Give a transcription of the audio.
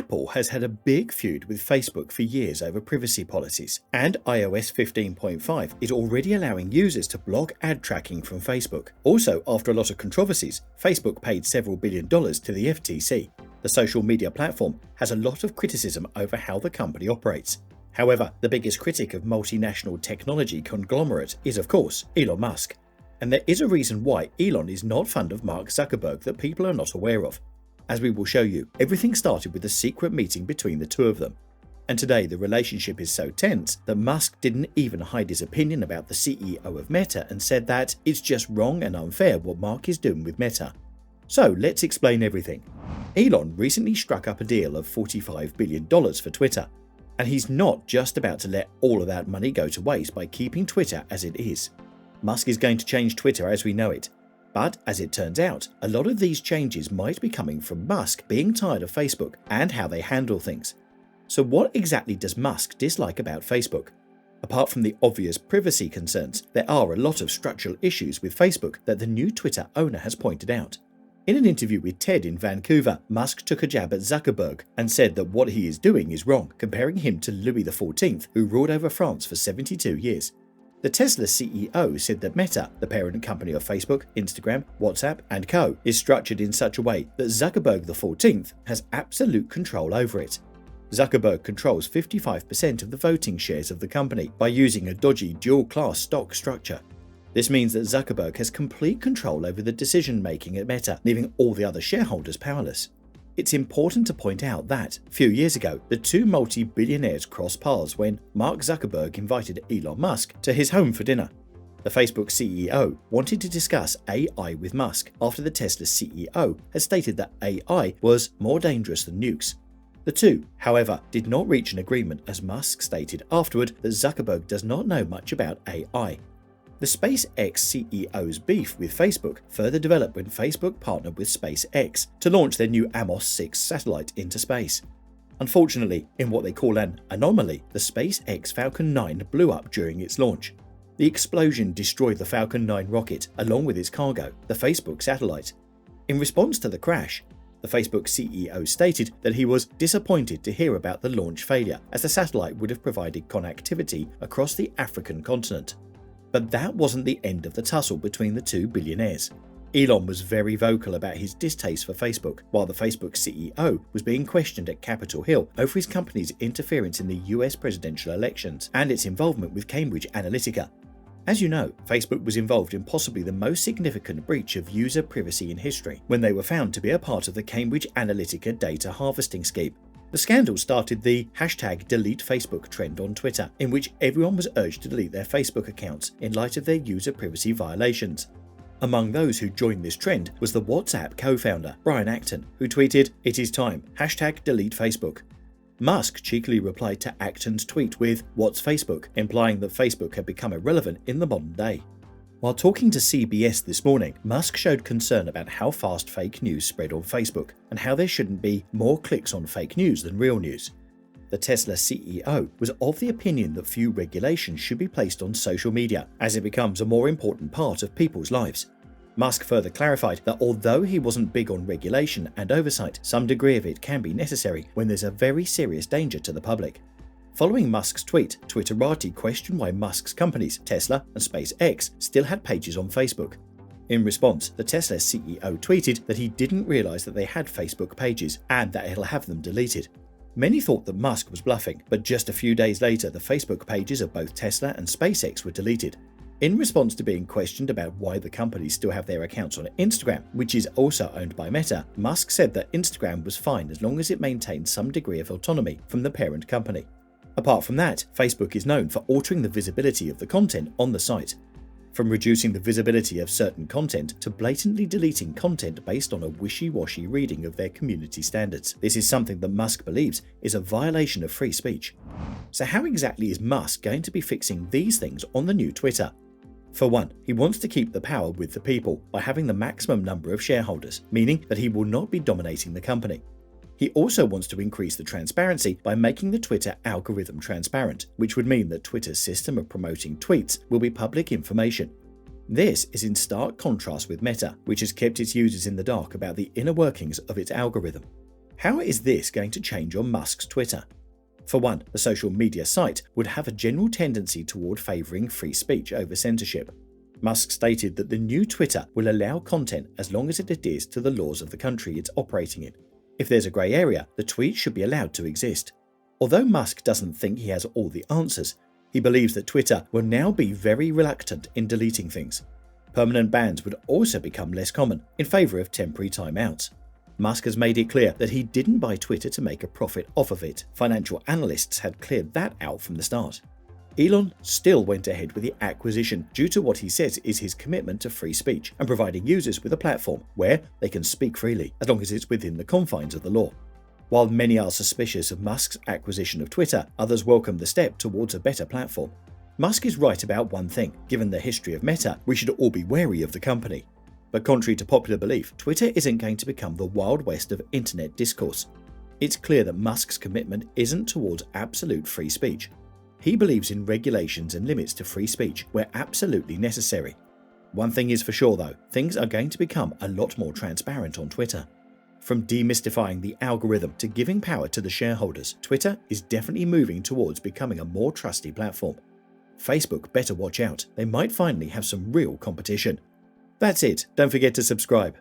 Apple has had a big feud with Facebook for years over privacy policies, and iOS 15.5 is already allowing users to block ad tracking from Facebook. Also, after a lot of controversies, Facebook paid several $billions to the FTC. The social media platform has a lot of criticism over how the company operates. However, the biggest critic of multinational technology conglomerate is, of course, Elon Musk. And there is a reason why Elon is not fond of Mark Zuckerberg that people are not aware of. As we will show you, everything started with a secret meeting between the two of them. And today the relationship is so tense that Musk didn't even hide his opinion about the CEO of Meta and said that it's just wrong and unfair what Mark is doing with Meta. So let's explain everything. Elon recently struck up a deal of $45 billion for Twitter. And he's not just about to let all of that money go to waste by keeping Twitter as it is. Musk is going to change Twitter as we know it. But as it turns out, a lot of these changes might be coming from Musk being tired of Facebook and how they handle things. So what exactly does Musk dislike about Facebook? Apart from the obvious privacy concerns, there are a lot of structural issues with Facebook that the new Twitter owner has pointed out. In an interview with TED in Vancouver, Musk took a jab at Zuckerberg and said that what he is doing is wrong, comparing him to Louis XIV, who ruled over France for 72 years. The Tesla CEO said that Meta, the parent company of Facebook, Instagram, WhatsApp, and Co., is structured in such a way that Zuckerberg XIV has absolute control over it. Zuckerberg controls 55% of the voting shares of the company by using a dodgy dual-class stock structure. This means that Zuckerberg has complete control over the decision-making at Meta, leaving all the other shareholders powerless. It's important to point out that, a few years ago, the two multi-billionaires crossed paths when Mark Zuckerberg invited Elon Musk to his home for dinner. The Facebook CEO wanted to discuss AI with Musk after the Tesla CEO had stated that AI was more dangerous than nukes. The two, however, did not reach an agreement as Musk stated afterward that Zuckerberg does not know much about AI. The SpaceX CEO's beef with Facebook further developed when Facebook partnered with SpaceX to launch their new Amos 6 satellite into space. Unfortunately, in what they call an anomaly, the SpaceX Falcon 9 blew up during its launch. The explosion destroyed the Falcon 9 rocket along with its cargo, the Facebook satellite. In response to the crash, the Facebook CEO stated that he was disappointed to hear about the launch failure, as the satellite would have provided connectivity across the African continent. But that wasn't the end of the tussle between the two billionaires. Elon was very vocal about his distaste for Facebook, while the Facebook CEO was being questioned at Capitol Hill over his company's interference in the US presidential elections and its involvement with Cambridge Analytica. As you know, Facebook was involved in possibly the most significant breach of user privacy in history when they were found to be a part of the Cambridge Analytica data harvesting scheme. The scandal started the #DeleteFacebook trend on Twitter, in which everyone was urged to delete their Facebook accounts in light of their user privacy violations. Among those who joined this trend was the WhatsApp co-founder, Brian Acton, who tweeted, "It is time, #DeleteFacebook." Musk cheekily replied to Acton's tweet with, "What's Facebook?" implying that Facebook had become irrelevant in the modern day. While talking to CBS this morning, Musk showed concern about how fast fake news spread on Facebook and how there shouldn't be more clicks on fake news than real news. The Tesla CEO was of the opinion that few regulations should be placed on social media as it becomes a more important part of people's lives. Musk further clarified that although he wasn't big on regulation and oversight, some degree of it can be necessary when there's a very serious danger to the public. Following Musk's tweet, Twitterati questioned why Musk's companies, Tesla and SpaceX, still had pages on Facebook. In response, the Tesla CEO tweeted that he didn't realize that they had Facebook pages and that he'll have them deleted. Many thought that Musk was bluffing, but just a few days later the Facebook pages of both Tesla and SpaceX were deleted. In response to being questioned about why the companies still have their accounts on Instagram, which is also owned by Meta, Musk said that Instagram was fine as long as it maintained some degree of autonomy from the parent company. Apart from that, Facebook is known for altering the visibility of the content on the site. From reducing the visibility of certain content to blatantly deleting content based on a wishy-washy reading of their community standards. This is something that Musk believes is a violation of free speech. So how exactly is Musk going to be fixing these things on the new Twitter? For one, he wants to keep the power with the people by having the maximum number of shareholders, meaning that he will not be dominating the company. He also wants to increase the transparency by making the Twitter algorithm transparent, which would mean that Twitter's system of promoting tweets will be public information. This is in stark contrast with Meta, which has kept its users in the dark about the inner workings of its algorithm. How is this going to change on Musk's Twitter? For one, the social media site would have a general tendency toward favouring free speech over censorship. Musk stated that the new Twitter will allow content as long as it adheres to the laws of the country it's operating in. If there's a grey area, the tweet should be allowed to exist. Although Musk doesn't think he has all the answers, he believes that Twitter will now be very reluctant in deleting things. Permanent bans would also become less common in favour of temporary timeouts. Musk has made it clear that he didn't buy Twitter to make a profit off of it. Financial analysts had cleared that out from the start. Elon still went ahead with the acquisition due to what he says is his commitment to free speech and providing users with a platform where they can speak freely as long as it's within the confines of the law. While many are suspicious of Musk's acquisition of Twitter, others welcome the step towards a better platform. Musk is right about one thing: given the history of Meta, we should all be wary of the company. But contrary to popular belief, Twitter isn't going to become the Wild West of internet discourse. It's clear that Musk's commitment isn't towards absolute free speech. He believes in regulations and limits to free speech where absolutely necessary. One thing is for sure though, things are going to become a lot more transparent on Twitter. From demystifying the algorithm to giving power to the shareholders, Twitter is definitely moving towards becoming a more trusty platform. Facebook better watch out, they might finally have some real competition. That's it, don't forget to subscribe.